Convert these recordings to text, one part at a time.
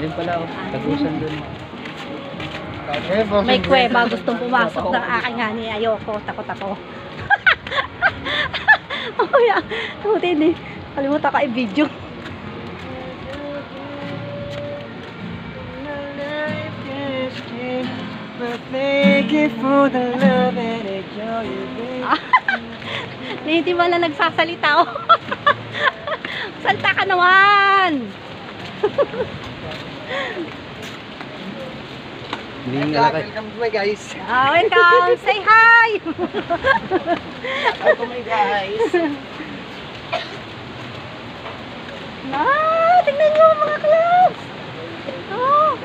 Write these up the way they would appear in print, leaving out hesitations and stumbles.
Yan pala, oh. Tagusan dun. May kuweba, gustong pumasok ng aking hani. Ayoko, takot ako. Oh, yeah. Tutin eh. Kalimutan ka i-video. Thank you for the love and the joy you bring. Hindi mo na nagsasalita oh. Salta ka naman. Welcome to my guys. Welcome. Say hi. Welcome my guys. Tingnan nyo mga clubs. Oh.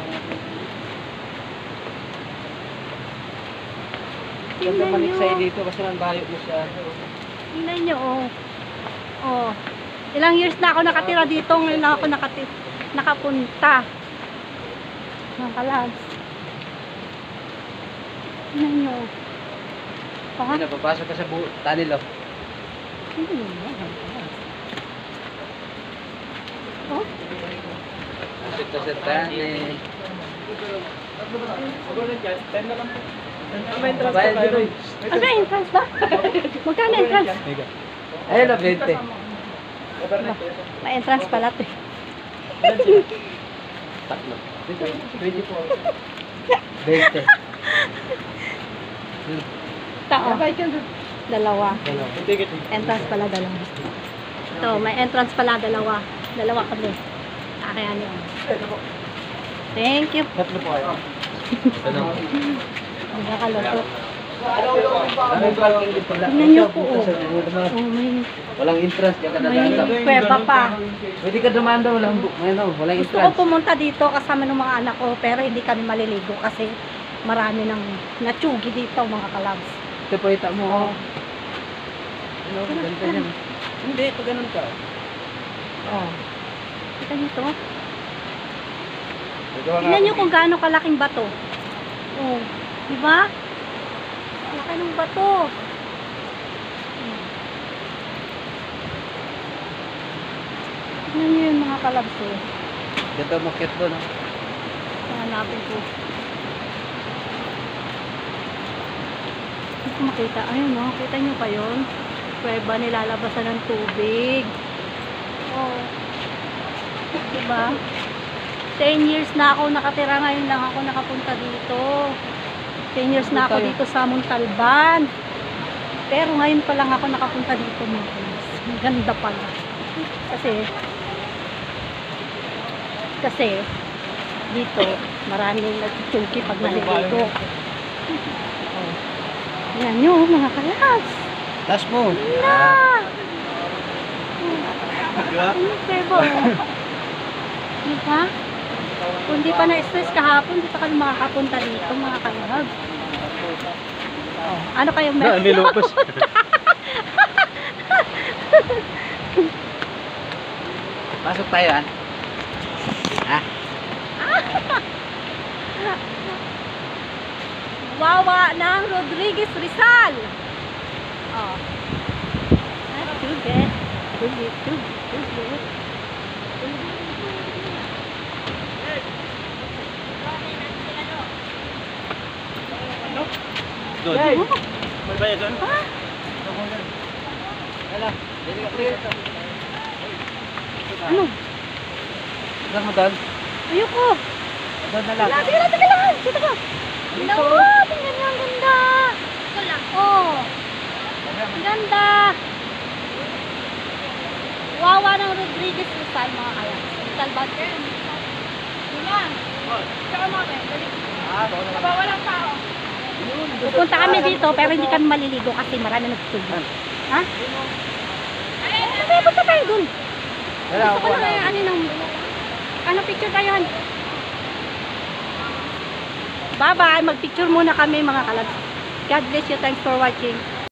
Ganda paniksay dito kasi nandayo mo siya. Tingnan nyo oh. Oh. Ilang years na ako nakatira dito. Ngayon na ako nakapunta. Mga clubs. Tingnan nyo. Hindi na, papasok ka sa tunnel oh. Oh? Sa tunnel. Bayad dito eh. Ano entrance ba? Magkano entrance? Ayun na, 20. May entrance pala ito. Tatlo. 20. Tao. Dalawa. Entrance pala dalawa. Ito, may entrance pala dalawa. Dalawa kami. Kaya niyo. Thank you. Tatlo po kayo. Nakakaloko. Anong parking dito pala? Tingnan niyo po. Oh, may Walang interest, diyan ka dadaan. kuweba pa. Pwede ka dumaan daw, walang Gusto ko interest. pumunta dito kasama ng mga anak ko pero hindi kami maliligo kasi marami ng natsugi dito mga kalabs. Ito po ita mo. Oh. Ano, ganito yan. Hindi, ito ganun ka. Oh. Kita niyo to? Tingnan niyo kung gaano kalaking bato. Oh, di ba? Laki ng bato. Tingnan niyo yung mga kalabs eh. Dito makit doon. Hanapin ko. Hindi ko makita. Ayun no, kita niyo pa yun? Kuweba nilalabasan ng tubig. Oh. Diba? 10 years na ako nakatira, ngayon lang ako nakapunta dito. 10 years na ako dito sa Montalban. Pero ngayon pa lang ako nakapunta dito mga guys. Ang ganda pala. Kasi dito maraming nagchuchuki pag naliligo. Oh. Yan nyo mga kalas. Last mo. Na! Ano ba? Diba? Kung di pa na-stress kahapon, di pa kayo makakapunta dito mga kalahag. Oh, ano kayong meron? May lupus. Pasok tayo, ah. Ha? Wawa ng Rodriguez Rizal. Oh. Tuget. Doon. May bayad doon? Ha? Hala. Ano? Saan mo doon? Ayoko. Doon na lang. Sige lang. Kita ko. Tingnan mo. Tingnan mo. Ang ganda. Ito lang. Oh. Ang ganda. Wawa ng Rodriguez Rizal mga kaya. Rizal ba? Ilan? Saka mo kami. Dali. Aba, walang tao. Pupunta kami dito pero hindi kami maliligo kasi marami nagtutubig. Ha? Ay, punta tayo dun. Gusto ko na ano picture tayo. Bye-bye. Mag-picture muna kami mga kalab. God bless you. Thanks for watching.